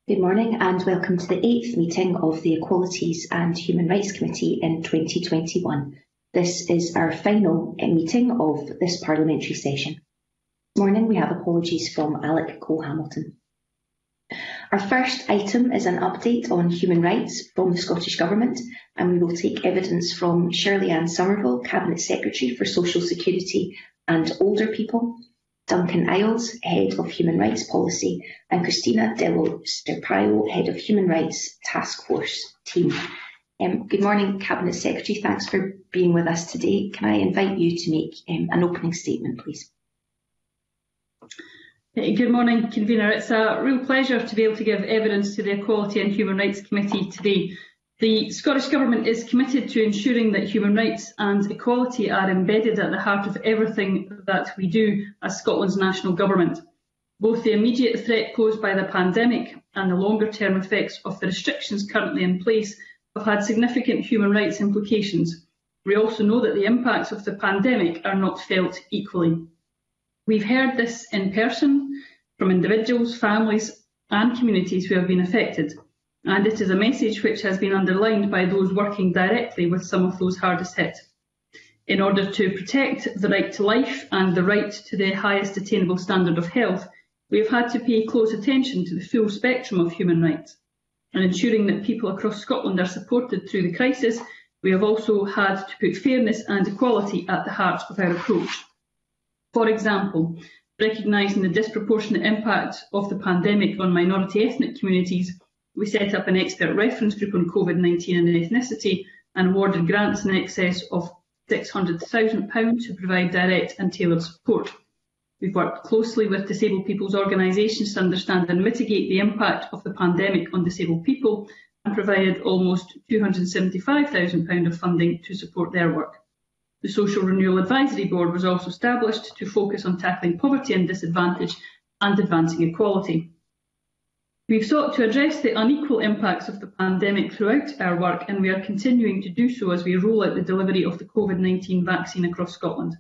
Good morning and welcome to the 8th meeting of the Equalities and Human Rights Committee in 2021. This is our final meeting of this parliamentary session. This morning we have apologies from Alec Cole-Hamilton. Our first item is an update on human rights from the Scottish Government, and we will take evidence from Shirley-Ann Somerville, Cabinet Secretary for Social Security and Older People, Duncan Isles, Head of Human Rights Policy, and Christina Dello Sterpaio, Head of Human Rights Task Force Team. Good morning, Cabinet Secretary. Thanks for being with us today. Can I invite you to make an opening statement, please? Good morning, Convener. It's a real pleasure to be able to give evidence to the Equality and Human Rights Committee today. The Scottish Government is committed to ensuring that human rights and equality are embedded at the heart of everything that we do as Scotland's national government. Both the immediate threat posed by the pandemic and the longer-term effects of the restrictions currently in place have had significant human rights implications. We also know that the impacts of the pandemic are not felt equally. We've heard this in person from individuals, families and communities who have been affected. And it is a message which has been underlined by those working directly with some of those hardest hit. In order to protect the right to life and the right to the highest attainable standard of health, we have had to pay close attention to the full spectrum of human rights. And ensuring that people across Scotland are supported through the crisis, we have also had to put fairness and equality at the heart of our approach. For example, recognising the disproportionate impact of the pandemic on minority ethnic communities, we set up an expert reference group on COVID-19 and ethnicity and awarded grants in excess of £600,000 to provide direct and tailored support. We've worked closely with disabled people's organisations to understand and mitigate the impact of the pandemic on disabled people and provided almost £275,000 of funding to support their work. The Social Renewal Advisory Board was also established to focus on tackling poverty and disadvantage and advancing equality. We've sought to address the unequal impacts of the pandemic throughout our work, and we are continuing to do so as we roll out the delivery of the COVID-19 vaccine across Scotland.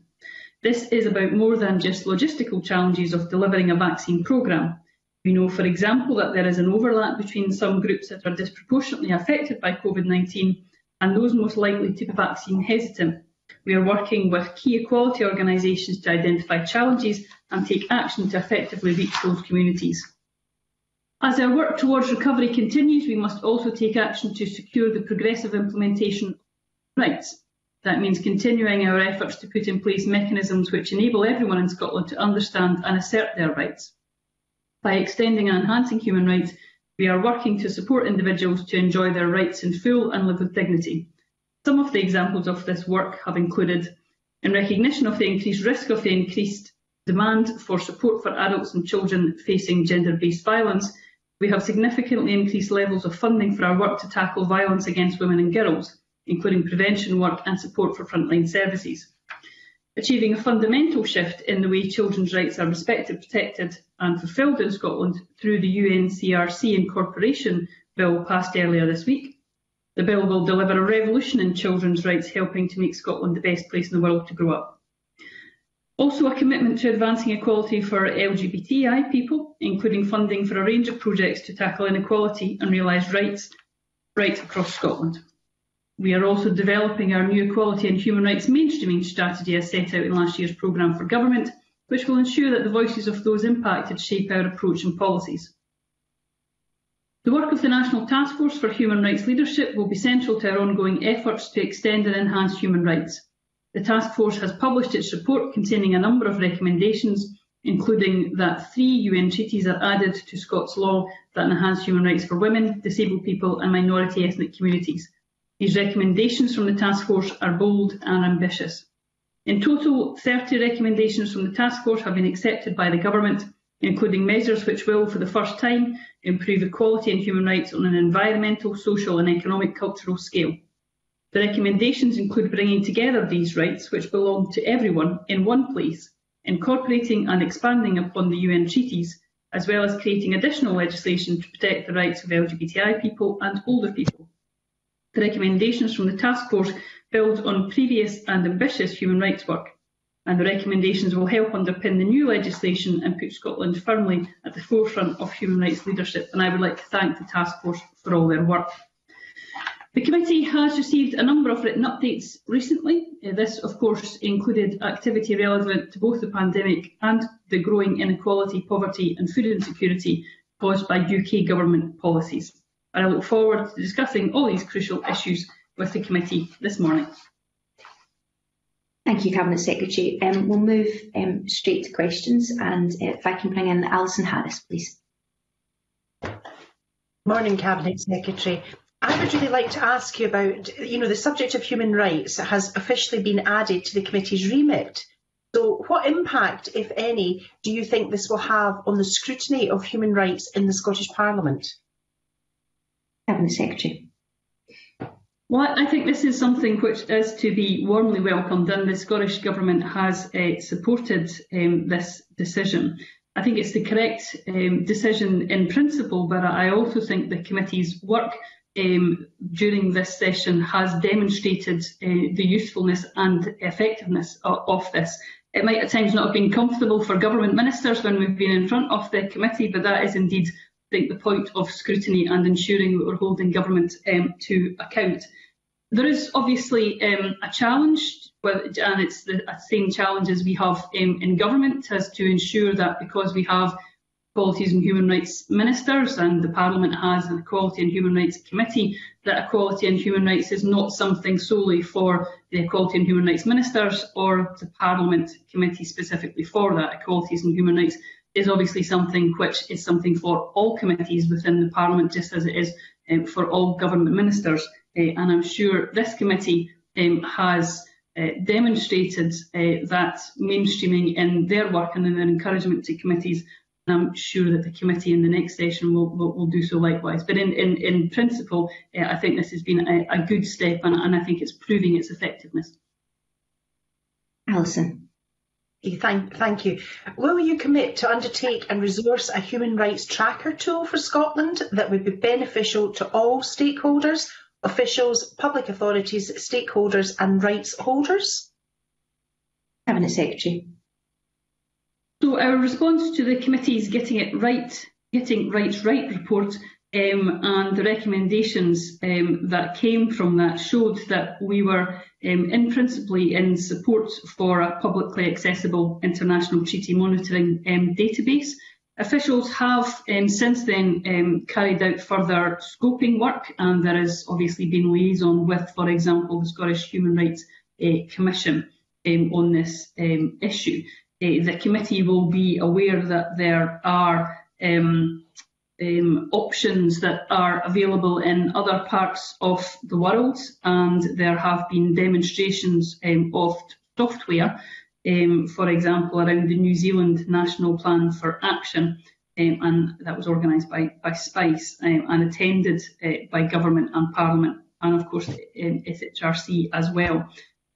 This is about more than just logistical challenges of delivering a vaccine programme. We know, for example, that there is an overlap between some groups that are disproportionately affected by COVID-19 and those most likely to be vaccine hesitant. We are working with key equality organisations to identify challenges and take action to effectively reach those communities. As our work towards recovery continues, we must also take action to secure the progressive implementation of rights. That means continuing our efforts to put in place mechanisms which enable everyone in Scotland to understand and assert their rights. By extending and enhancing human rights, we are working to support individuals to enjoy their rights in full and live with dignity. Some of the examples of this work have included, in recognition of the increased risk of the increased demand for support for adults and children facing gender-based violence, we have significantly increased levels of funding for our work to tackle violence against women and girls, including prevention work and support for frontline services. Achieving a fundamental shift in the way children's rights are respected, protected and fulfilled in Scotland through the UNCRC Incorporation Bill passed earlier this week. The bill will deliver a revolution in children's rights, helping to make Scotland the best place in the world to grow up. Also a commitment to advancing equality for LGBTI people, including funding for a range of projects to tackle inequality and realise rights right across Scotland. We are also developing our new equality and human rights mainstreaming strategy as set out in last year's programme for government, which will ensure that the voices of those impacted shape our approach and policies. The work of the National Task Force for Human Rights Leadership will be central to our ongoing efforts to extend and enhance human rights. The task force has published its report containing a number of recommendations, including that 3 UN treaties are added to Scots law that enhance human rights for women, disabled people and minority ethnic communities. These recommendations from the task force are bold and ambitious. In total, 30 recommendations from the task force have been accepted by the government, including measures which will, for the first time, improve equality and human rights on an environmental, social and economic cultural scale. The recommendations include bringing together these rights, which belong to everyone, in one place, incorporating and expanding upon the UN treaties, as well as creating additional legislation to protect the rights of LGBTI people and older people. The recommendations from the task force build on previous and ambitious human rights work. and the recommendations will help underpin the new legislation and put Scotland firmly at the forefront of human rights leadership. And I would like to thank the task force for all their work. The committee has received a number of written updates recently. This, of course, included activity relevant to both the pandemic and the growing inequality, poverty and food insecurity caused by UK government policies. I look forward to discussing all these crucial issues with the committee this morning. Thank you, Cabinet Secretary. We'll move straight to questions, and if I can bring in Alison Harris, please. Morning, Cabinet Secretary. I would really like to ask you about, the subject of human rights has officially been added to the committee's remit. So what impact, if any, do you think this will have on the scrutiny of human rights in the Scottish Parliament? Cabinet Secretary. Well, I think this is something which is to be warmly welcomed, and the Scottish Government has supported this decision. I think it's the correct decision in principle, but I also think the committee's work during this session has demonstrated the usefulness and effectiveness of this. It might at times not have been comfortable for government ministers when we've been in front of the committee, but that is indeed, I think, the point of scrutiny and ensuring that we're holding government to account. There is obviously a challenge, and it's the same challenge as we have in government, as to ensure that because we have Equalities and Human Rights Ministers and the Parliament has an Equality and Human Rights Committee, that equality and human rights is not something solely for the Equality and Human Rights Ministers or the Parliament Committee specifically for that. Equalities and Human Rights is obviously something which is something for all committees within the Parliament, just as it is for all government ministers. And I'm sure this committee has demonstrated that mainstreaming in their work and in their encouragement to committees. And I'm sure that the committee in the next session will do so likewise. But in principle, I think this has been a good step, and I think it's proving its effectiveness. Alison. Thank you. Will you commit to undertake and resource a human rights tracker tool for Scotland that would be beneficial to all stakeholders, officials, public authorities, stakeholders and rights holders? Cabinet Secretary. So our response to the committee's Getting Rights Right report and the recommendations that came from that showed that we were in principle in support for a publicly accessible international treaty monitoring database. Officials have since then carried out further scoping work, and there has obviously been liaison with, for example, the Scottish Human Rights Commission on this issue. The committee will be aware that there are options that are available in other parts of the world, and there have been demonstrations of software, for example, around the New Zealand National Plan for Action, and that was organised by SPICE and attended by Government and Parliament, and of course SHRC as well.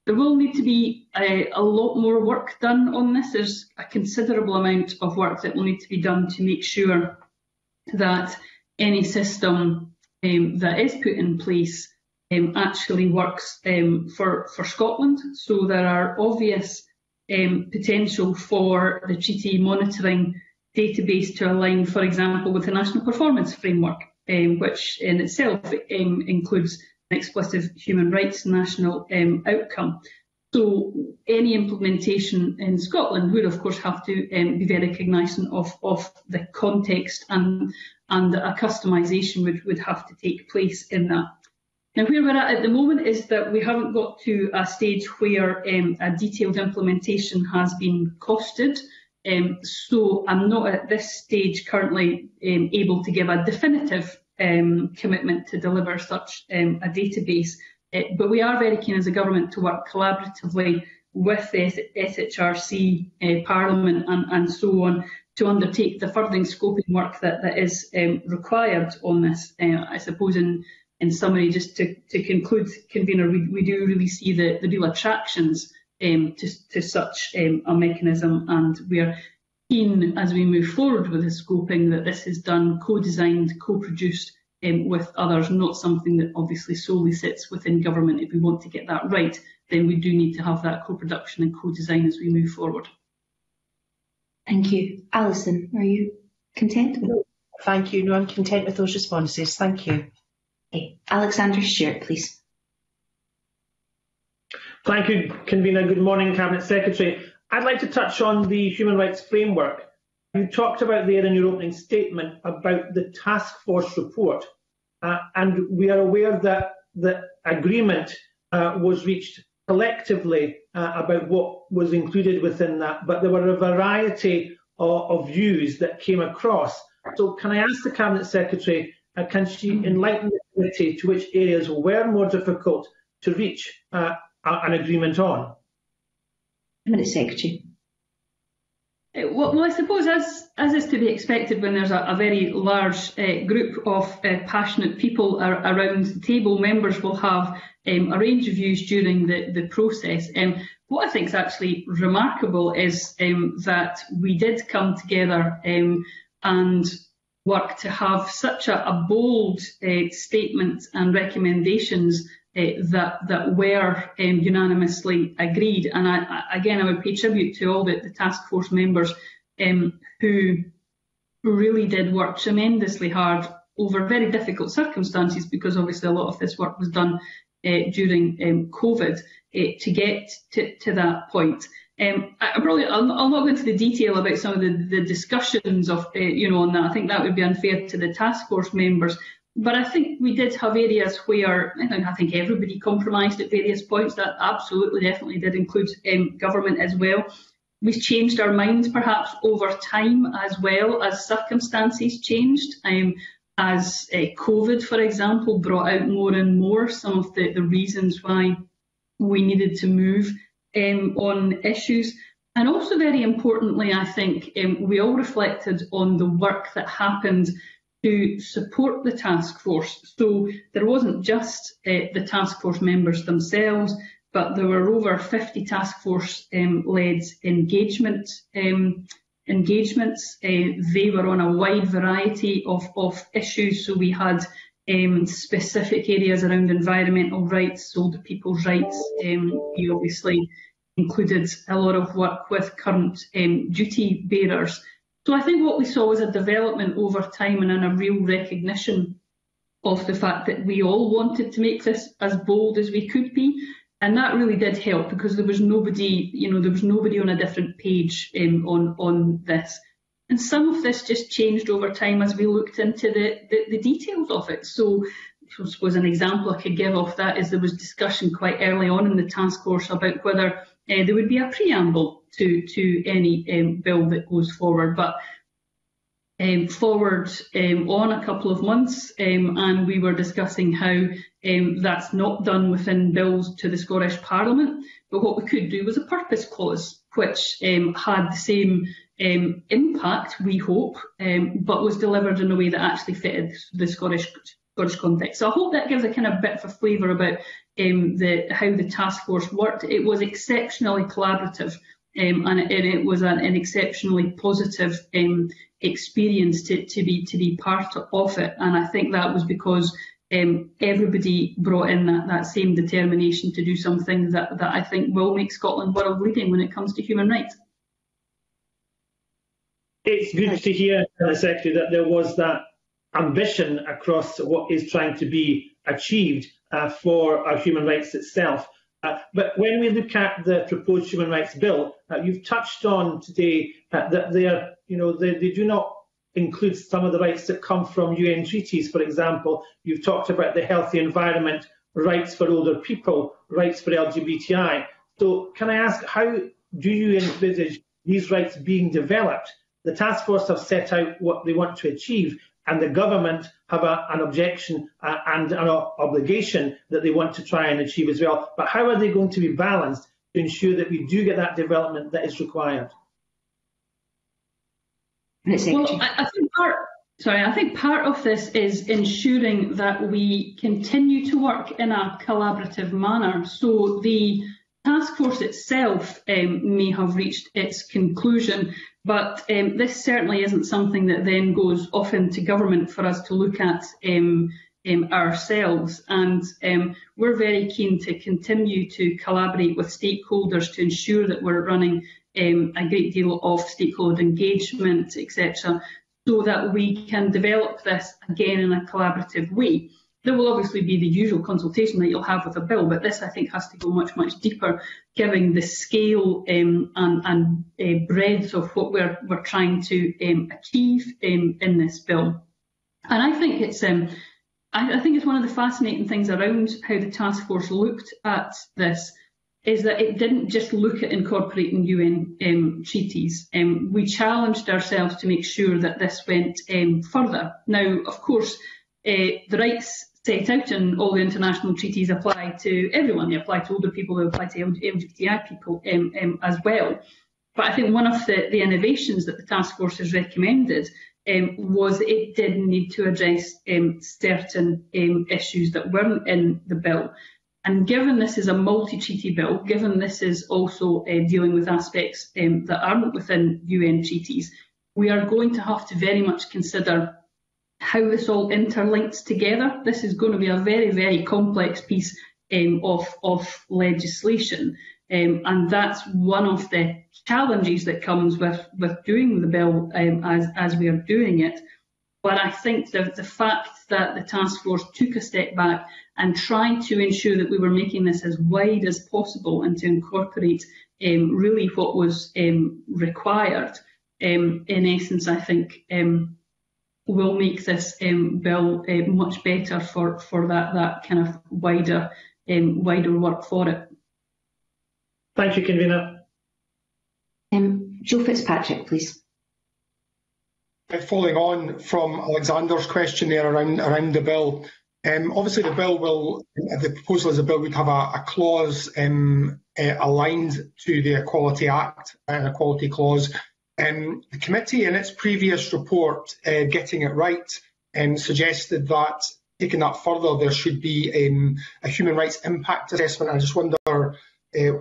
There will need to be a lot more work done on this. There's a considerable amount of work that will need to be done to make sure that any system that is put in place actually works for Scotland. So there are obvious potential for the treaty monitoring database to align, for example, with the National Performance Framework, which in itself includes an explicit human rights national outcome. So any implementation in Scotland would, of course, have to be very recognisant of the context, and a customisation would have to take place in that. Now, where we're at the moment is that we haven't got to a stage where a detailed implementation has been costed. So I'm not at this stage currently able to give a definitive commitment to deliver such a database, but we are very keen as a government to work collaboratively with the SHRC, Parliament and so on to undertake the furthering scoping work that is required on this. I suppose in summary, just to conclude, Convener, we do really see the real attractions to such a mechanism, and we are keen as we move forward with the scoping that this is done, co-designed, co-produced with others, not something that obviously solely sits within government. If we want to get that right, then we do need to have that co-production and co-design as we move forward. Thank you. Alison, are you content? No, thank you. No, I'm content with those responses. Thank you. Okay. Alexander Stewart, please. Thank you, Convener. Good morning, Cabinet Secretary. I'd like to touch on the human rights framework. You talked about there in your opening statement about the task force report, and we are aware that the agreement was reached collectively about what was included within that, but there were a variety of views that came across. So can I ask the Cabinet Secretary, can she enlighten the committee to which areas were more difficult to reach an agreement on? Cabinet Secretary. Well, I suppose as is to be expected when there's a very large group of passionate people around the table, members will have a range of views during the process. What I think is actually remarkable is that we did come together and work to have such a bold statement and recommendations that were unanimously agreed. And I would pay tribute to all the task force members who really did work tremendously hard over very difficult circumstances, because obviously a lot of this work was done during COVID to get to that point. I'll not go into the detail about some of the discussions of on that. I think that would be unfair to the task force members. But I think we did have areas where I think everybody compromised at various points. That absolutely, definitely did include government as well. We've changed our minds perhaps over time as well as circumstances changed. As COVID, for example, brought out more and more some of the reasons why we needed to move on issues. And also very importantly, I think we all reflected on the work that happened to support the task force. So there wasn't just the task force members themselves, but there were over 50 task force led engagements. They were on a wide variety of issues. So we had specific areas around environmental rights, older people's rights. We obviously included a lot of work with current duty bearers. So I think what we saw was a development over time and a real recognition of the fact that we all wanted to make this as bold as we could be. And that really did help, because there was nobody on a different page on this. And some of this just changed over time as we looked into the details of it. So I suppose an example I could give of that is there was discussion quite early on in the task force about whether there would be a preamble to any bill that goes forward. But forward on a couple of months, and we were discussing how that's not done within bills to the Scottish Parliament. But what we could do was a purpose clause, which had the same impact, we hope, but was delivered in a way that actually fitted the Scottish context. So I hope that gives a kind of bit of a flavour about how the task force worked. It was exceptionally collaborative, and it was an exceptionally positive experience to be part of it. And I think that was because everybody brought in that same determination to do something that I think will make Scotland world leading when it comes to human rights. It's good to hear, Secretary, that there was that ambition across what is trying to be achieved for our human rights itself. But when we look at the proposed human rights bill, you've touched on today that they do not include some of the rights that come from UN treaties. For example, you've talked about the healthy environment, rights for older people, rights for LGBTI. So can I ask, how do you envisage these rights being developed? The task force have set out what they want to achieve, and the government have an objection and an obligation that they want to try and achieve as well. But how are they going to be balanced to ensure that we do get that development that is required? Well, I think part of this is ensuring that we continue to work in a collaborative manner. So the task force itself may have reached its conclusion, But this certainly isn't something that then goes off into government for us to look at ourselves. And we're very keen to continue to collaborate with stakeholders to ensure that we're running a great deal of stakeholder engagement, etc., so that we can develop this again in a collaborative way. There will obviously be the usual consultation that you'll have with a bill, but this, I think, has to go much, much deeper, given the scale and breadth of what we're trying to achieve in this bill. And I think it's one of the fascinating things around how the task force looked at this is that it didn't just look at incorporating UN treaties. We challenged ourselves to make sure that this went further. Now, of course, the rights set out in all the international treaties apply to everyone. They apply to older people, they apply to LGBTI people as well. But I think one of the innovations that the task force has recommended was that it did need to address certain issues that weren't in the bill. And given this is a multi-treaty bill, given this is also dealing with aspects that aren't within UN treaties, we are going to have to very much consider how this all interlinks together. This is going to be a very, very complex piece of legislation. And that's one of the challenges that comes with doing the bill as we are doing it. But I think that the fact that the task force took a step back and tried to ensure that we were making this as wide as possible and to incorporate really what was required, in essence, I think will make this bill much better for that kind of wider work for it. Thank you, Convener. Jo Fitzpatrick, please. Following on from Alexander's question there around the bill, obviously the proposal as a bill would have a clause aligned to the Equality Act, an equality clause. The committee in its previous report, Getting It Right, suggested that taking that further there should be a human rights impact assessment. I just wonder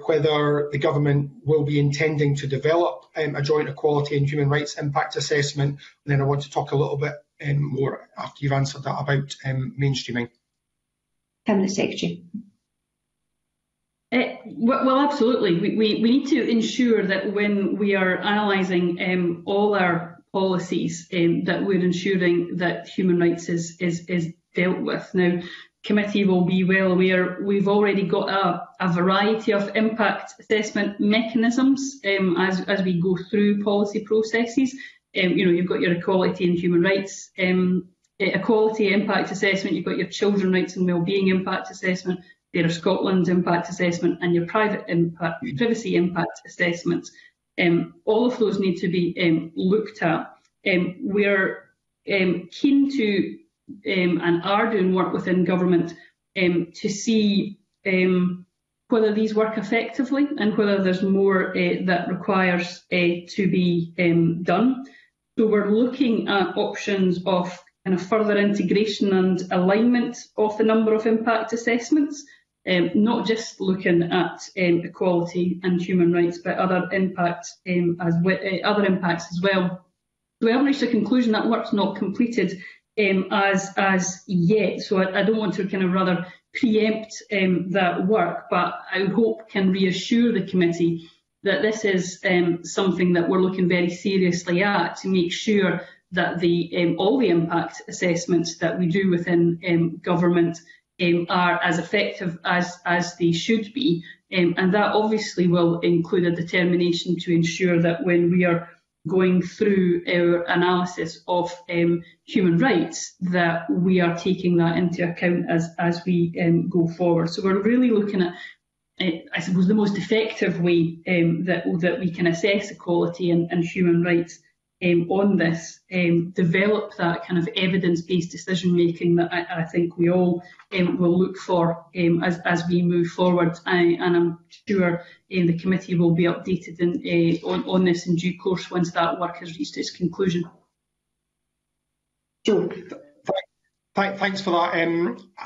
whether the government will be intending to develop a joint equality and human rights impact assessment. And then I want to talk a little bit more after you've answered that about mainstreaming. Cabinet Secretary. Well, absolutely. We need to ensure that when we are analysing all our policies, that we're ensuring that human rights is dealt with. Now, committee will be well aware we've already got a variety of impact assessment mechanisms as we go through policy processes. You've got your equality and human rights equality impact assessment, you've got your children rights and wellbeing impact assessment, there are Scotland's impact assessment and your privacy impact assessments. All of those need to be looked at. We're keen to and are doing work within government to see whether these work effectively and whether there's more that requires to be done. So we're looking at options of kind of further integration and alignment of the number of impact assessments, not just looking at equality and human rights, but other impacts as well. So we haven't reached a conclusion. That work's not completed as yet, so I don't want to kind of rather preempt that work, but I hope can reassure the committee that this is something that we're looking very seriously at to make sure that all the impact assessments that we do within government are as effective as they should be, and that obviously will include a determination to ensure that when we are going through our analysis of human rights, that we are taking that into account as we go forward. So we're really looking at, I suppose, the most effective way that we can assess equality and human rights on this, develop that kind of evidence-based decision-making that I think we all will look for as we move forward. And I'm sure the committee will be updated on this in due course once that work has reached its conclusion. Jo. Thanks for that.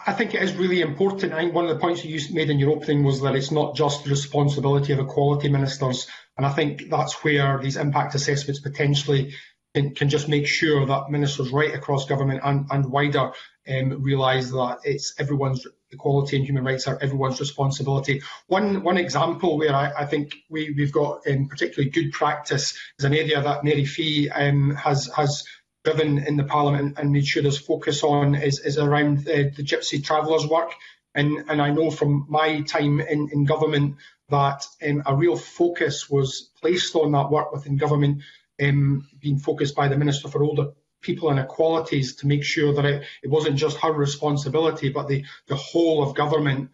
I think it is really important. I think one of the points you made in your opening was that it's not just the responsibility of equality ministers And I think that's where these impact assessments potentially can just make sure that ministers right across government and wider realise that it's everyone's equality and human rights are everyone's responsibility. One example where I think we've got particularly good practice is an area that Mary Fee has driven in the Parliament and made sure there's focus on is around the Gypsy Travellers work. And I know from my time in government that a real focus was placed on that work within government, being focused by the Minister for Older People and Equalities to make sure that it wasn't just her responsibility, but the whole of government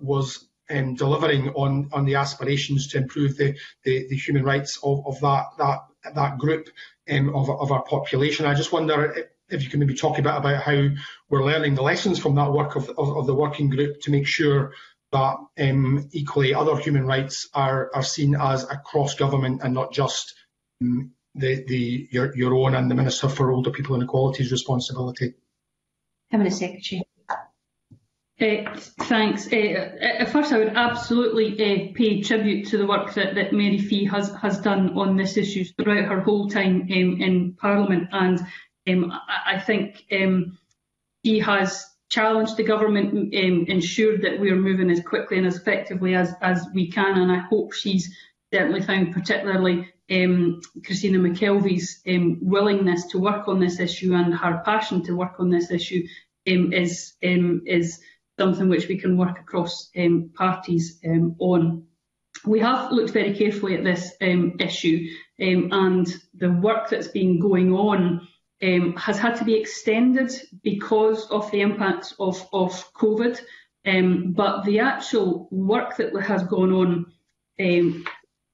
was delivering on the aspirations to improve the human rights of that group of our population. I just wonder if you can maybe talk a bit about how we're learning the lessons from that work of the working group to make sure that equally other human rights are seen as across government and not just your own and the Minister for Older People and Equality's responsibility. Cabinet Secretary. Thanks. First, I would absolutely pay tribute to the work that Mary Fee has done on this issue throughout her whole time in Parliament, and I think she has challenged the government, ensured that we are moving as quickly and as effectively as we can, and I hope she's certainly found particularly Christina McKelvey's willingness to work on this issue and her passion to work on this issue is something which we can work across parties on. We have looked very carefully at this issue, and the work that's been going on has had to be extended because of the impacts of COVID, but the actual work that has gone on in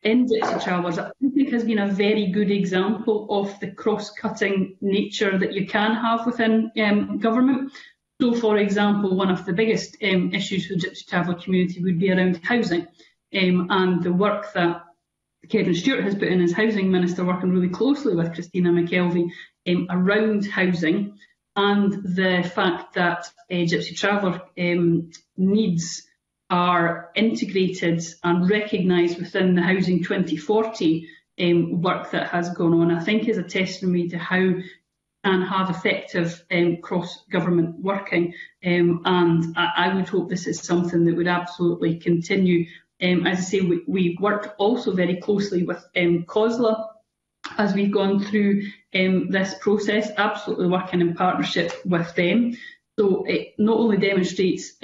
Gypsy Travellers, I think has been a very good example of the cross-cutting nature that you can have within government. So, for example, one of the biggest issues for the Gypsy Traveller community would be around housing, and the work that Kevin Stewart has put in as Housing Minister, working really closely with Christina McKelvey around housing, and the fact that Gypsy Traveller needs are integrated and recognised within the Housing 2040 work that has gone on, I think is a testimony to how you can have effective cross-government working, and I would hope this is something that would absolutely continue. As I say, we've worked also very closely with COSLA as we've gone through this process, absolutely working in partnership with them. So it not only demonstrates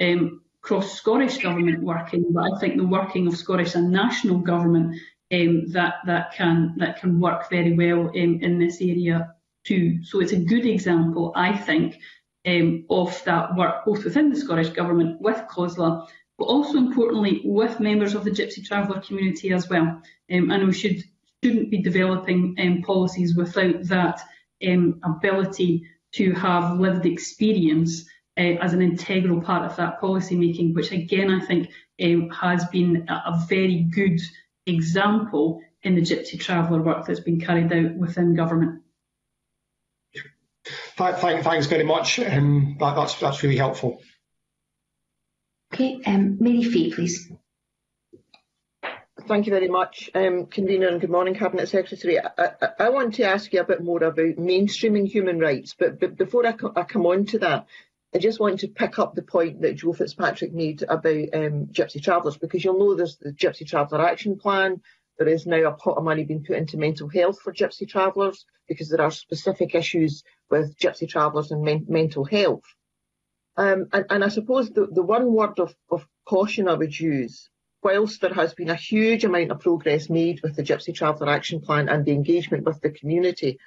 cross-Scottish government working, but I think the working of Scottish and national government that can work very well in this area too. So it's a good example, I think, of that work both within the Scottish Government with COSLA, but also importantly with members of the Gypsy Traveller community as well. And we shouldn't be developing policies without that ability to have lived experience as an integral part of that policy making, which again I think has been a very good example in the Gypsy Traveller work that's been carried out within government. Thanks very much. That's really helpful. Okay, Mary Fee, please. Thank you very much, Convener, and good morning, Cabinet Secretary. I want to ask you a bit more about mainstreaming human rights, but before I come on to that, I just want to pick up the point that Joe Fitzpatrick made about Gypsy Travellers, because you'll know there's the Gypsy Traveller Action Plan. There is now a pot of money being put into mental health for Gypsy Travellers, because there are specific issues with Gypsy Travellers and mental health. And I suppose the one word of caution I would use, whilst there has been a huge amount of progress made with the Gypsy Traveller Action Plan and the engagement with the community,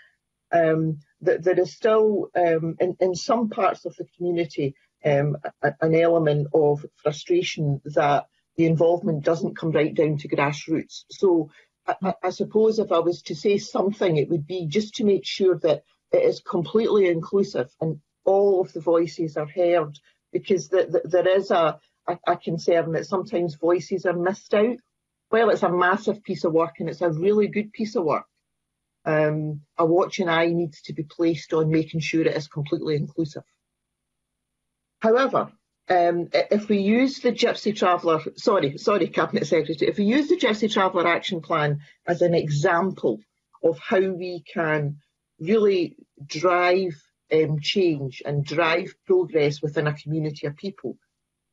there is still, in some parts of the community, an element of frustration that the involvement doesn't come right down to grassroots. So I suppose if I was to say something, it would be just to make sure that it is completely inclusive and all of the voices are heard, because there is a concern that sometimes voices are missed out. Well, it's a massive piece of work and it's a really good piece of work. A watching eye needs to be placed on making sure it is completely inclusive. However, if we use the Gypsy Traveller, sorry, Cabinet Secretary, if we use the Gypsy Traveller Action Plan as an example of how we can really drive change and drive progress within a community of people,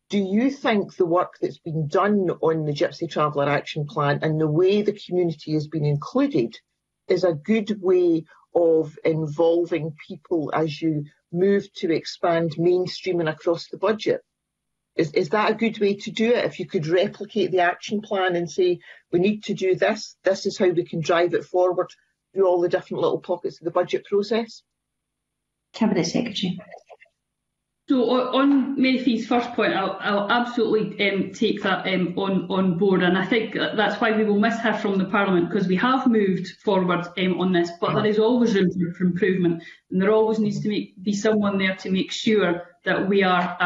do you think the work that's been done on the Gypsy Traveller Action Plan and the way the community has been included is a good way of involving people as you move to expand mainstreaming across the budget? Is that a good way to do it? If you could replicate the action plan and say, we need to do this, this is how we can drive it forward through all the different little pockets of the budget process? Cabinet Secretary. So on Mary Fee's first point, I'll absolutely take that on board, and I think that's why we will miss her from the Parliament, because we have moved forward on this, but there is always room for improvement, and there always needs to be someone there to make sure that we are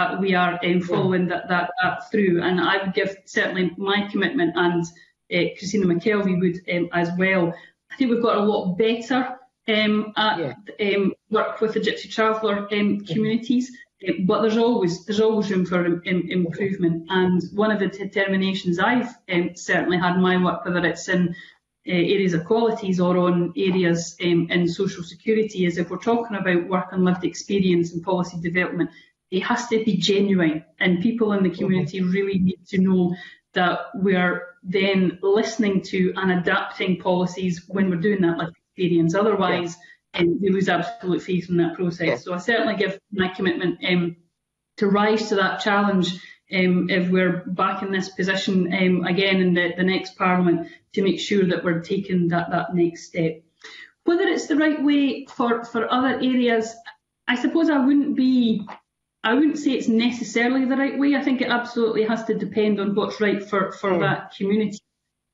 following that through. And I would give certainly my commitment, and Christina McKelvey would as well. I think we've got a lot better at work with the Gypsy Traveller communities. But there's always room for improvement, and one of the determinations I've certainly had in my work, whether it's in areas of qualities or on areas in social security, is if we're talking about work and lived experience and policy development, it has to be genuine, and people in the community really need to know that we're then listening to and adapting policies when we're doing that lived experience. Otherwise, we lose absolute faith in that process. So I certainly give my commitment to rise to that challenge if we're back in this position again in the next Parliament, to make sure that we're taking that next step. Whether it's the right way for other areas, I suppose I wouldn't say it's necessarily the right way. I think it absolutely has to depend on what's right for that community.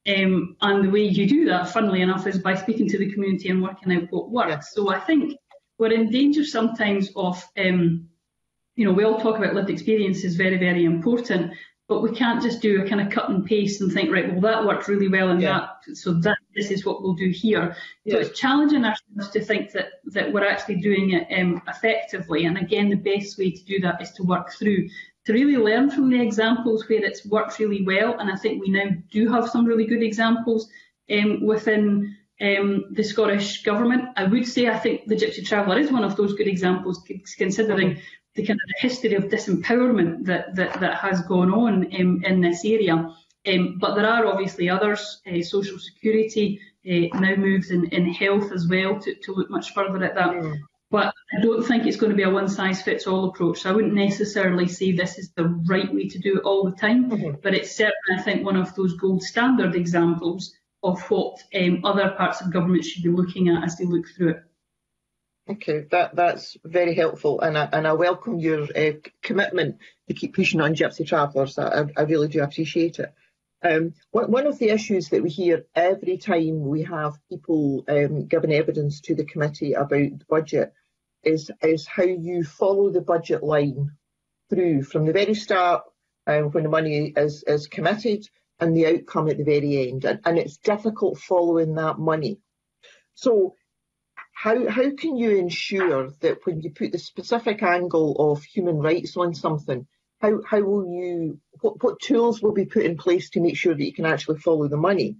And the way you do that, funnily enough, is by speaking to the community and working out what works. So I think we're in danger sometimes of, we all talk about lived experience is very, very important, but we can't just do a kind of cut and paste and think, right, well, that worked really well in this is what we'll do here. So it's challenging ourselves to think that we're actually doing it effectively. And again, the best way to do that is to work through, to really learn from the examples where it's worked really well. And I think we now do have some really good examples within the Scottish Government. I would say I think the Gypsy Traveller is one of those good examples, considering the kind of history of disempowerment that has gone on in this area. But there are obviously others. Social security now moves in health as well to look much further at that. But I don't think it's going to be a one-size-fits-all approach. So I wouldn't necessarily say this is the right way to do it all the time, but it's certainly, I think, one of those gold standard examples of what other parts of government should be looking at as they look through it. Okay, that's very helpful, and I welcome your commitment to keep pushing on Gypsy Travellers. I really do appreciate it. One of the issues that we hear every time we have people giving evidence to the committee about the budget is how you follow the budget line through from the very start when the money is committed and the outcome at the very end. And it's difficult following that money. So how can you ensure that when you put the specific angle of human rights on something, how will you, what tools will be put in place to make sure that you can actually follow the money?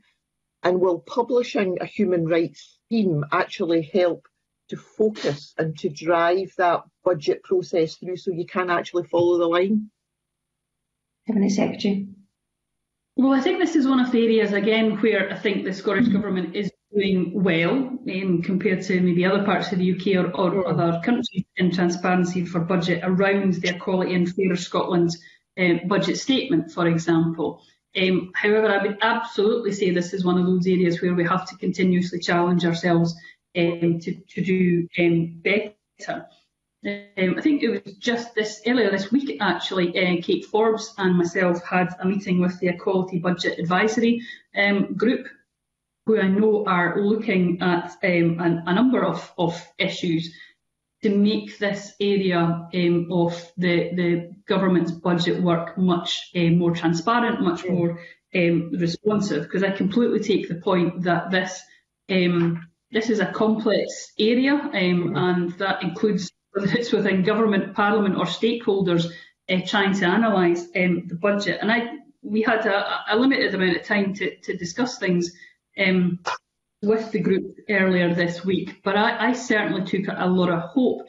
And will publishing a human rights theme actually help to focus and to drive that budget process through so you can actually follow the line? Cabinet Secretary. Well, I think this is one of the areas, again, where I think the Scottish Government is doing well compared to maybe other parts of the UK or other countries in transparency for budget around the Equality and Fairer Scotland budget statement, for example. However, I would absolutely say this is one of those areas where we have to continuously challenge ourselves to do better. I think it was just earlier this week, actually, Kate Forbes and myself had a meeting with the Equality Budget Advisory Group, who I know are looking at a number of issues to make this area of the government's budget work much more transparent, much more responsive. Because I completely take the point that this is a complex area, and that includes, whether it's within government, parliament or stakeholders, trying to analyse the budget. And we had a limited amount of time to discuss things with the group earlier this week, but I certainly took a lot of hope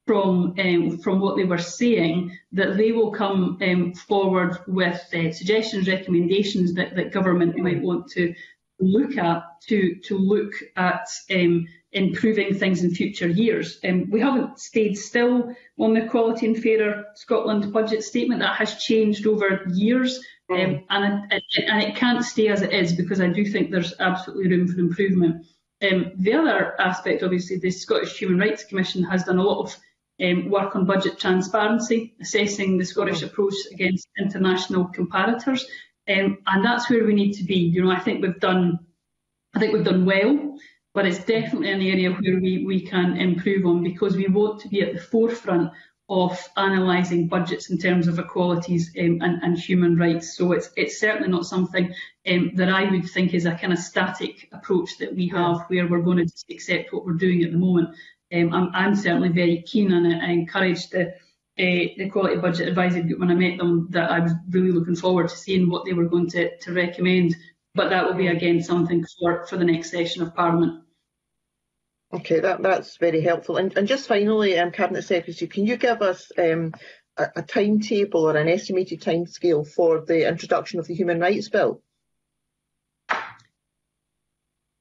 from what they were saying, that they will come forward with suggestions, recommendations that government might want to look at improving things in future years. We haven't stayed still on the Equality and Fairer Scotland budget statement. That has changed over years, and it can't stay as it is, because I do think there's absolutely room for improvement. The other aspect, obviously, the Scottish Human Rights Commission has done a lot of work on budget transparency, assessing the Scottish approach against international comparators, and that's where we need to be. You know, I think we've done well, but it's definitely an area where we can improve on, because we want to be at the forefront of analysing budgets in terms of equalities and human rights. So it's certainly not something that I would think is a kind of static approach that we have, where we're going to just accept what we're doing at the moment. I'm certainly very keen on it. I encouraged the Equality Budget Advisory Group when I met them, that I was really looking forward to seeing what they were going to recommend. But that will be, again, something for the next session of Parliament. Okay, that's very helpful. And just finally, Cabinet Secretary, can you give us a timetable or an estimated timescale for the introduction of the Human Rights Bill?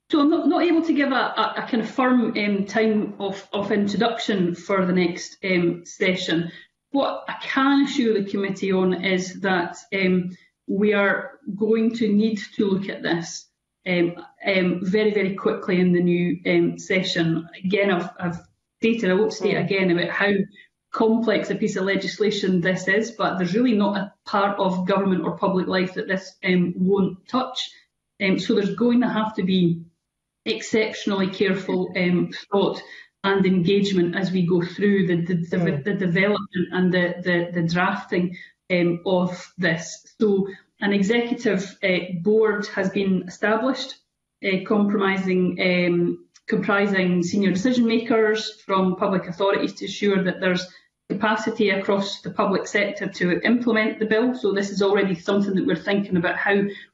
So I'm not able to give a kind of firm time of introduction for the next session. What I can assure the committee on is that we are going to need to look at this very, very quickly in the new session. Again, I've stated, I won't state again about how complex a piece of legislation this is, but there's really not a part of government or public life that this won't touch. So there's going to have to be exceptionally careful thought and engagement as we go through the development and the drafting of this. So an executive board has been established, comprising senior decision makers from public authorities, to ensure that there's capacity across the public sector to implement the bill. So this is already something that we're thinking about,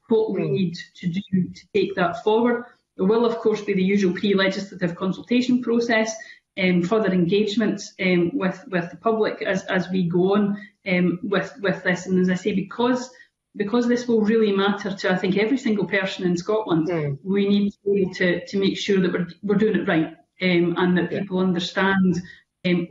what we need to do to take that forward. There will, of course, be the usual pre-legislative consultation process, further engagement with the public as we go on with this. And as I say, because this will really matter to, I think, every single person in Scotland, we need to be able to make sure that we're doing it right, and that people understand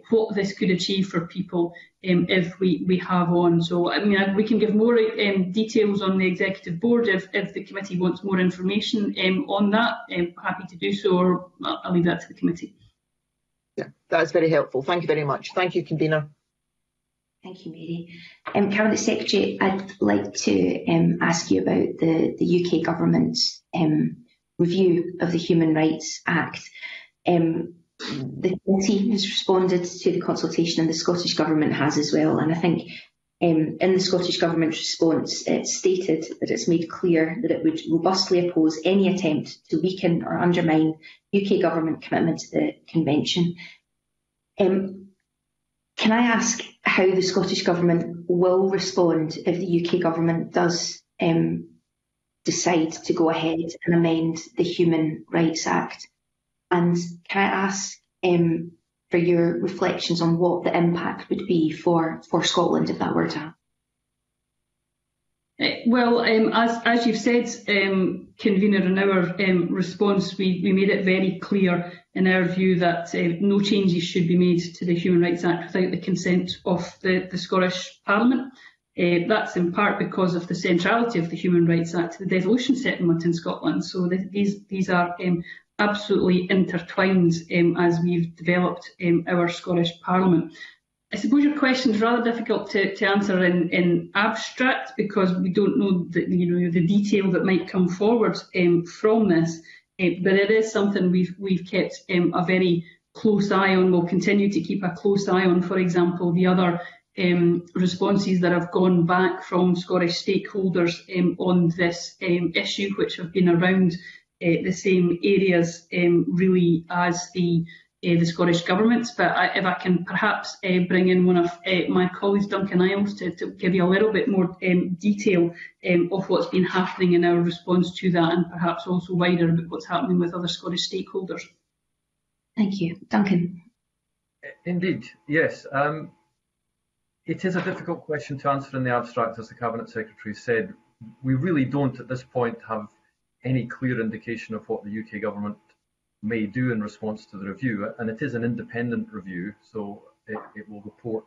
what this could achieve for people if we have on. So, I mean, we can give more details on the executive board if the committee wants more information on that. I'm happy to do so, or I'll leave that to the committee. Yeah, that's very helpful. Thank you very much. Thank you, Convener. Thank you, Mary. Cabinet Secretary, I'd like to ask you about the UK government's review of the Human Rights Act. The committee has responded to the consultation, and the Scottish Government has as well. And I think in the Scottish Government's response, it stated that it's made clear that it would robustly oppose any attempt to weaken or undermine UK Government commitment to the Convention. Can I ask how the Scottish Government will respond if the UK Government does decide to go ahead and amend the Human Rights Act? And can I ask for your reflections on what the impact would be for Scotland if that were to happen? Well, as you've said, Convener, in our response, we made it very clear in our view that no changes should be made to the Human Rights Act without the consent of the Scottish Parliament. That's in part because of the centrality of the Human Rights Act to the devolution settlement in Scotland. So these are absolutely intertwined as we've developed our Scottish Parliament. I suppose your question is rather difficult to answer in abstract, because we don't know the detail that might come forward from this. But it is something we've kept a very close eye on. We'll continue to keep a close eye on, for example, the other responses that have gone back from Scottish stakeholders on this issue, which have been around the same areas really as the the Scottish Government. But if I can perhaps bring in one of my colleagues, Duncan Isles, to give you a little bit more detail of what's been happening in our response to that, and perhaps also wider about what's happening with other Scottish stakeholders. Thank you. Duncan. Indeed, yes. It is a difficult question to answer in the abstract, as the Cabinet Secretary said. We really don't at this point have any clear indication of what the UK Government may do in response to the review, and it is an independent review, so it will report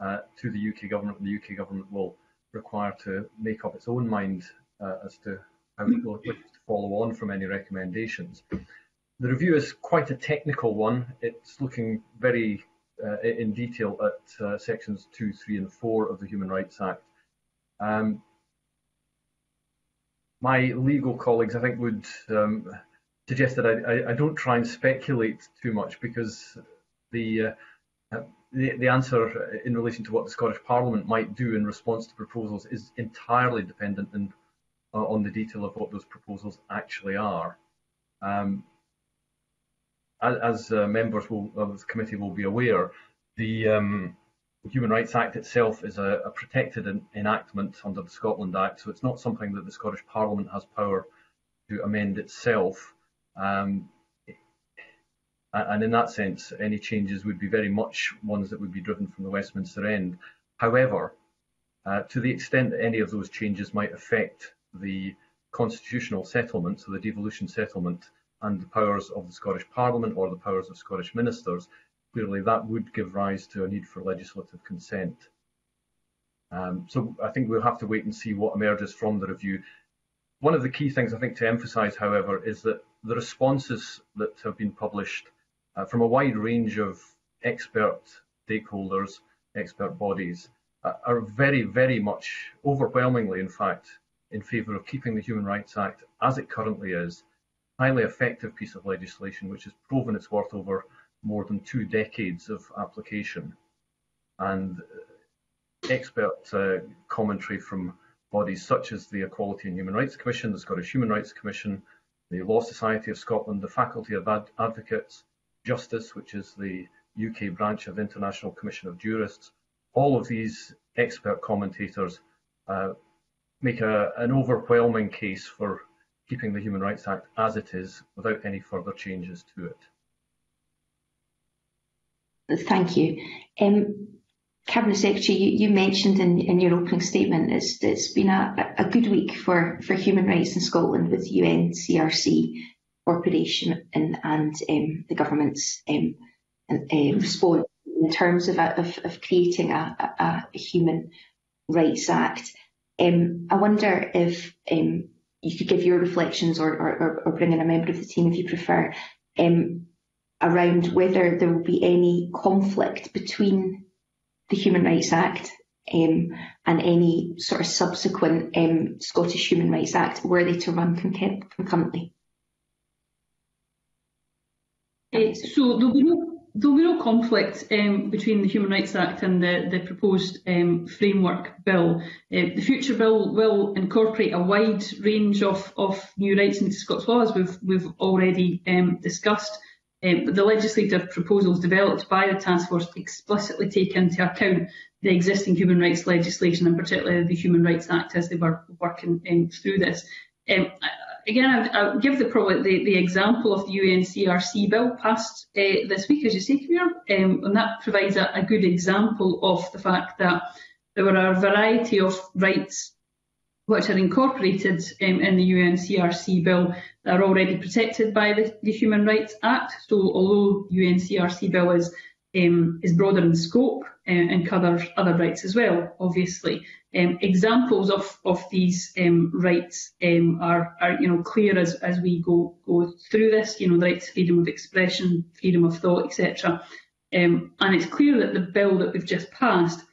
to the UK Government, and the UK Government will require to make up its own mind as to how it will follow on from any recommendations. The review is quite a technical one. It's looking very in detail at sections 2, 3 and 4 of the Human Rights Act. My legal colleagues, I think, would suggest that I don't try and speculate too much, because the answer in relation to what the Scottish Parliament might do in response to proposals is entirely dependent on the detail of what those proposals actually are. As members of the committee will be aware, the Human Rights Act itself is a protected enactment under the Scotland Act, so it's not something that the Scottish Parliament has power to amend itself. And in that sense, any changes would be very much ones that would be driven from the Westminster end. However, to the extent that any of those changes might affect the constitutional settlement, so the devolution settlement, and the powers of the Scottish Parliament or the powers of Scottish ministers, clearly that would give rise to a need for legislative consent. So I think we'll have to wait and see what emerges from the review. One of the key things I think to emphasise, however, is that the responses that have been published from a wide range of expert stakeholders, expert bodies, are very, very much, overwhelmingly in fact, in favour of keeping the Human Rights Act as it currently is, a highly effective piece of legislation which has proven its worth over more than 2 decades of application. And expert commentary from bodies such as the Equality and Human Rights Commission, the Scottish Human Rights Commission, the Law Society of Scotland, the Faculty of Advocates, Justice, which is the UK branch of the International Commission of Jurists, all of these expert commentators make an overwhelming case for keeping the Human Rights Act as it is without any further changes to it. Thank you. Cabinet Secretary, you mentioned in your opening statement it's been a good week for human rights in Scotland, with UNCRC Corporation and the government's response in terms of creating a Human Rights Act. I wonder if you could give your reflections or bring in a member of the team if you prefer, around whether there will be any conflict between the Human Rights Act and any sort of subsequent Scottish Human Rights Act, were they to run concurrently. So there'll be no conflict between the Human Rights Act and the proposed framework bill. The future bill will incorporate a wide range of new rights into Scots law, as we've already discussed. But the legislative proposals developed by the task force explicitly take into account the existing human rights legislation, and particularly the Human Rights Act, as they were working through this. Again, I'll give the example of the UNCRC bill passed this week, as you say, Camille, and that provides a good example of the fact that there were a variety of rights which are incorporated in the UNCRC bill that are already protected by the Human Rights Act. So although UNCRC bill is broader in scope and covers other rights as well, obviously, examples of these rights are clear as we go through this. The right to freedom of expression, freedom of thought, etc. And it's clear that the bill that we've just passed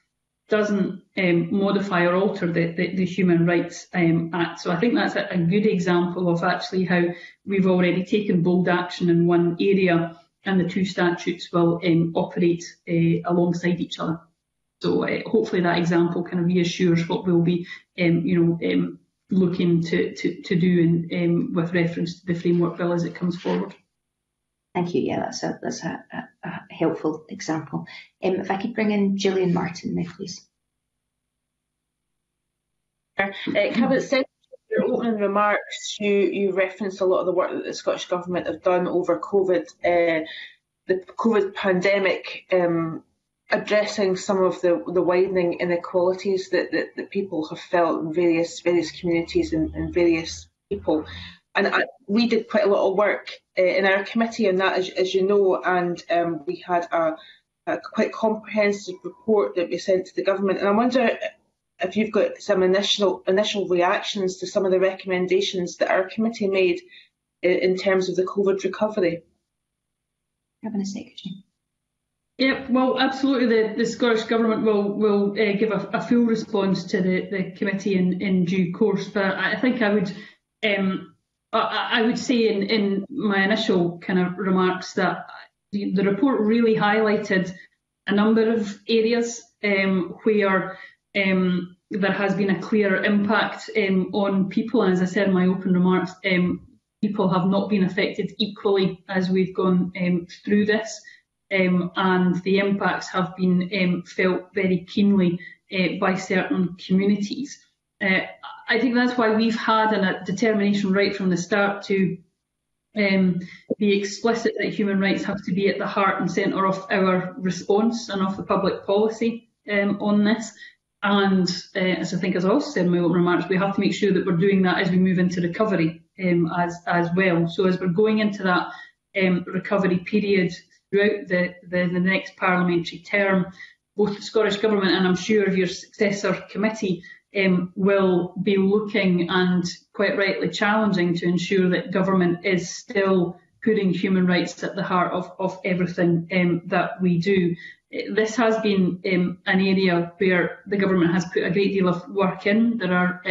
doesn't modify or alter the Human Rights Act. So I think that's a good example of actually how we've already taken bold action in one area, and the two statutes will operate alongside each other. So hopefully that example kind of reassures what we'll be looking to do with reference to the framework bill as it comes forward. Thank you. Yeah, that's a helpful example. If I could bring in Gillian Martin now, please. Cabinet Secretary, in your opening remarks, you referenced a lot of the work that the Scottish Government have done over COVID, the COVID pandemic, addressing some of the widening inequalities that people have felt in various communities and various people. And we did quite a lot of work in our committee on that, as you know, and we had a quite comprehensive report that we sent to the government. And I wonder if you've got some initial reactions to some of the recommendations that our committee made in terms of the COVID recovery. Cabinet Secretary. Yeah, well, absolutely. The Scottish Government will give a full response to the committee in due course. But I think I would say in my initial kind of remarks that the report really highlighted a number of areas where there has been a clear impact on people. And as I said in my open remarks, people have not been affected equally as we've gone through this. And the impacts have been felt very keenly by certain communities. I think that's why we've had a determination right from the start to be explicit that human rights have to be at the heart and centre of our response and of the public policy on this. And as I think, as I also said in my opening remarks, we have to make sure that we're doing that as we move into recovery as well. So as we're going into that recovery period throughout the next parliamentary term, both the Scottish Government and I'm sure your successor committee will be looking and quite rightly challenging to ensure that government is still putting human rights at the heart of everything that we do. This has been an area where the government has put a great deal of work in. There are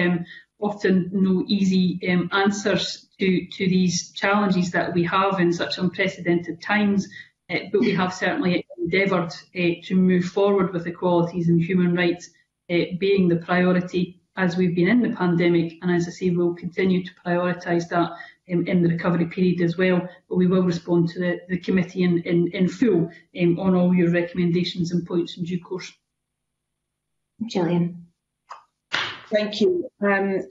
often no easy answers to these challenges that we have in such unprecedented times, but we have certainly endeavoured to move forward with equalities and human rights being the priority as we've been in the pandemic, and as I say, we'll continue to prioritise that in the recovery period as well, but we will respond to the committee in full on all your recommendations and points in due course. Gillian. Thank you. I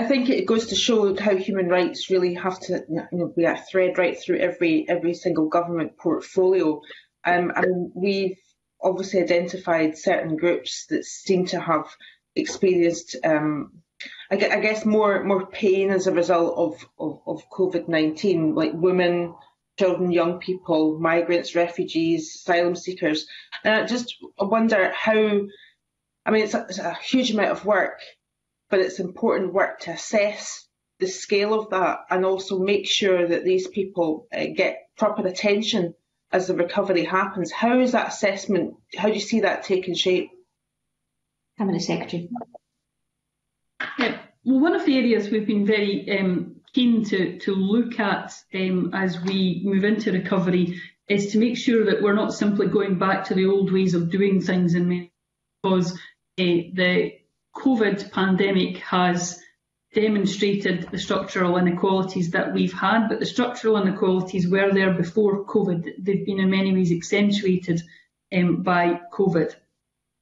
think it goes to show how human rights really have to be a thread right through every single government portfolio. And we've obviously identified certain groups that seem to have experienced I guess more pain as a result of COVID-19, like women, children, young people, migrants, refugees, asylum seekers. And I wonder how, it's a huge amount of work, but it's important work to assess the scale of that and also make sure that these people get proper attention as the recovery happens. How is that assessment, how do you see that taking shape? Cabinet Secretary. Yeah. Well, one of the areas we've been very keen to look at as we move into recovery is to make sure that we're not simply going back to the old ways of doing things in many, because the COVID pandemic has demonstrated the structural inequalities that we've had, but the structural inequalities were there before COVID. They've been in many ways accentuated by COVID.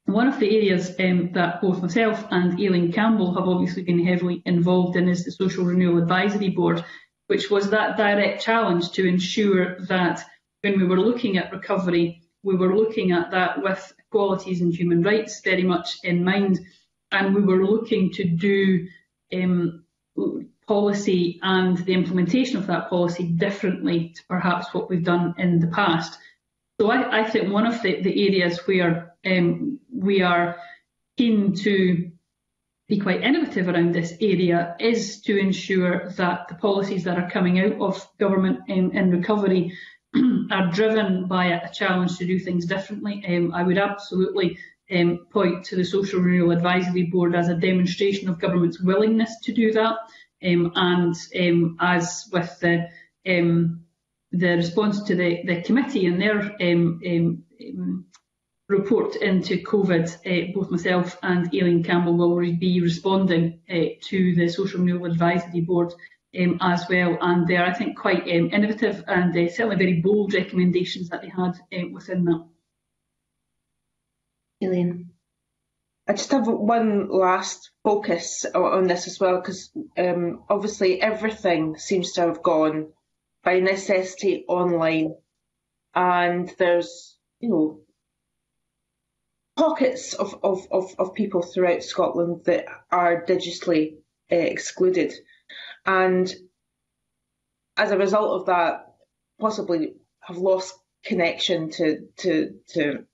One of the areas that both myself and Aileen Campbell have obviously been heavily involved in is the Social Renewal Advisory Board, which was that direct challenge to ensure that when we were looking at recovery, we were looking at that with equalities and human rights very much in mind, and we were looking to do policy and the implementation of that policy differently to perhaps what we've done in the past. So I think one of the areas where we are keen to be quite innovative around this area is to ensure that the policies that are coming out of government in recovery are driven by a challenge to do things differently. I would absolutely point to the Social Renewal Advisory Board as a demonstration of government's willingness to do that, and as with the response to the committee and their report into COVID, both myself and Aileen Campbell will be responding to the Social Renewal Advisory Board as well, and they are, I think, quite innovative and certainly very bold recommendations that they had within that. Gillian. I just have one last focus on this as well, because obviously everything seems to have gone by necessity online, and there's, you know, pockets of people throughout Scotland that are digitally excluded, and as a result of that, possibly have lost connection to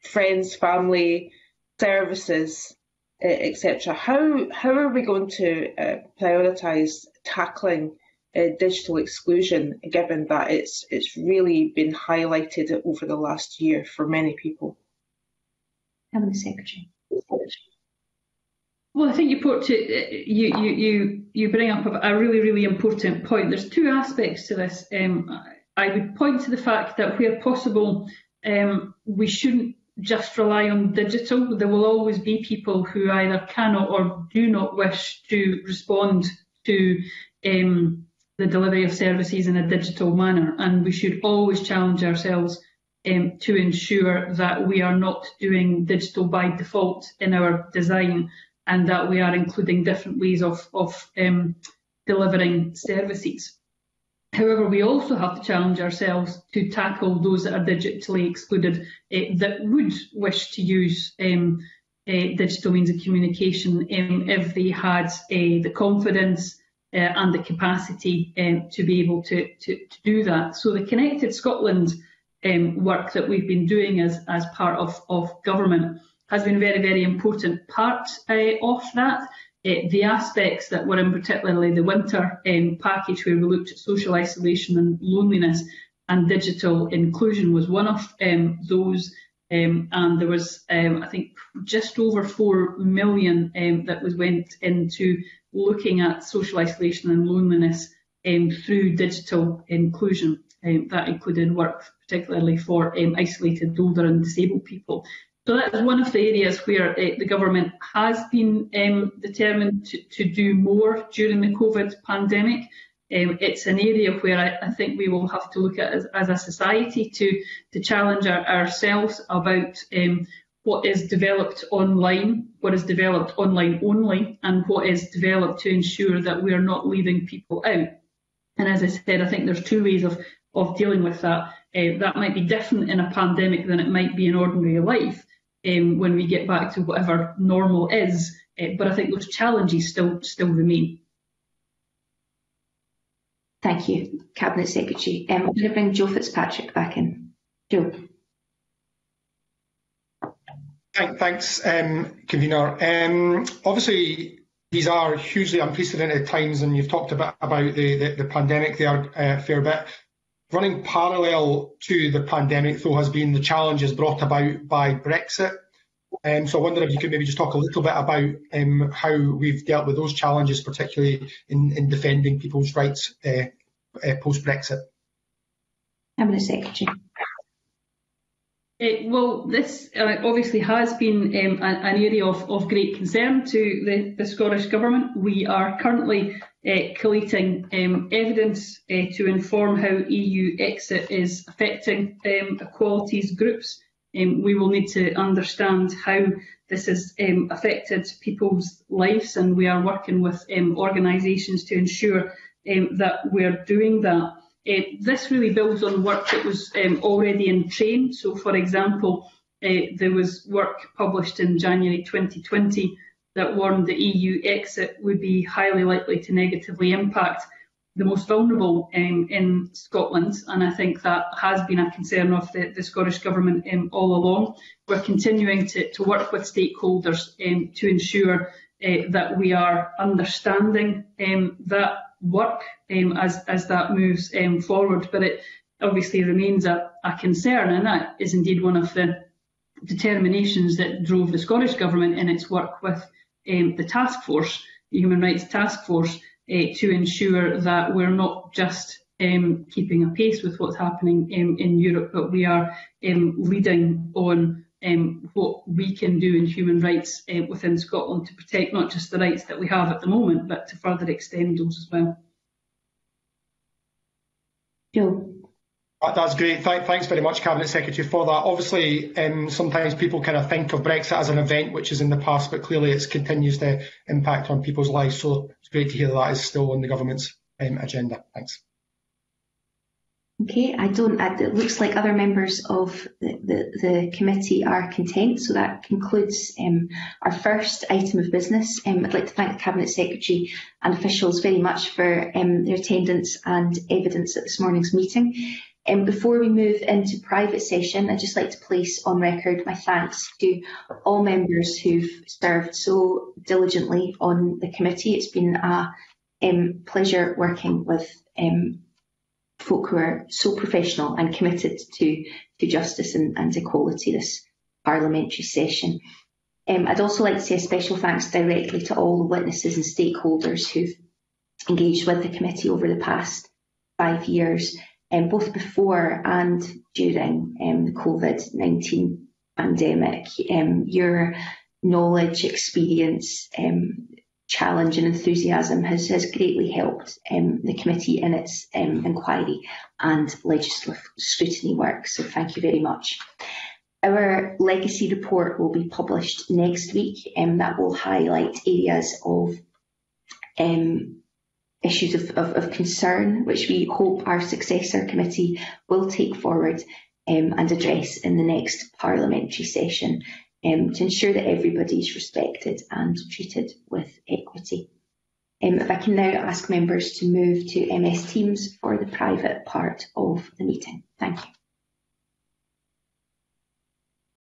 friends, family, services, etc. How are we going to prioritise tackling digital exclusion, given that it's really been highlighted over the last year for many people? Cabinet Secretary. Well, I think you bring up a really important point. There's two aspects to this. I would point to the fact that where possible, we shouldn't just rely on digital. There will always be people who either cannot or do not wish to respond to the delivery of services in a digital manner, and we should always challenge ourselves to ensure that we are not doing digital by default in our design, and that we are including different ways of delivering services. However, we also have to challenge ourselves to tackle those that are digitally excluded that would wish to use digital means of communication if they had the confidence and the capacity to be able to do that. So the Connected Scotland work that we've been doing as part of government has been a very important part of that. The aspects that were in particularly the winter package, where we looked at social isolation and loneliness, and digital inclusion was one of those, and there was I think just over 4 million that went into looking at social isolation and loneliness through digital inclusion. That included work particularly for isolated older and disabled people. So that is one of the areas where the government has been determined to do more during the COVID pandemic. It's an area where I think we will have to look at as a society to challenge ourselves about what is developed online, what is developed online only, and what is developed to ensure that we are not leaving people out. And as I said, I think there's two ways of dealing with that. That might be different in a pandemic than it might be in ordinary life when we get back to whatever normal is. But I think those challenges still remain. Thank you, Cabinet Secretary. I'm going to bring Joe Fitzpatrick back in. Joe. Thanks, Convener. Obviously, these are hugely unprecedented times, and you've talked about the pandemic there a fair bit. Running parallel to the pandemic, though, has been the challenges brought about by Brexit. So I wonder if you could maybe just talk a little bit about how we've dealt with those challenges, particularly in defending people's rights post-Brexit. Cabinet Secretary. Well, this obviously has been an area of great concern to the Scottish Government. We are currently collating evidence to inform how EU exit is affecting equalities groups. We will need to understand how this has affected people's lives, and we are working with organisations to ensure that we're doing that. This really builds on work that was already in train. So, for example, there was work published in January 2020 that warned the EU exit would be highly likely to negatively impact the most vulnerable in Scotland, and I think that has been a concern of the Scottish Government all along. We're continuing to work with stakeholders to ensure that we are understanding that work as that moves forward, but it obviously remains a concern, and that is indeed one of the determinations that drove the Scottish Government in its work with the task force, the Human Rights Task Force, to ensure that we're not just keeping a pace with what's happening in Europe, but we are leading on what we can do in human rights within Scotland to protect not just the rights that we have at the moment, but to further extend those as well. Joe. That's great. Thanks very much, Cabinet Secretary, for that. Obviously, sometimes people kind of think of Brexit as an event which is in the past, but clearly it continues to impact on people's lives. So it's great to hear that is still on the government's agenda. Thanks. Okay, it looks like other members of the committee are content, so that concludes our first item of business. I'd like to thank the Cabinet Secretary and officials very much for their attendance and evidence at this morning's meeting. Before we move into private session, I'd just like to place on record my thanks to all members who've served so diligently on the committee. It's been a pleasure working with folk who are so professional and committed to justice and equality this parliamentary session. I'd also like to say a special thanks directly to all the witnesses and stakeholders who've engaged with the committee over the past 5 years, both before and during the COVID-19 pandemic. Your knowledge, experience, challenge and enthusiasm has greatly helped the committee in its inquiry and legislative scrutiny work, so thank you very much. Our legacy report will be published next week, that will highlight areas of issues of concern which we hope our successor committee will take forward and address in the next parliamentary session, to ensure that everybody is respected and treated with equity. If I can now ask members to move to MS Teams for the private part of the meeting. Thank you.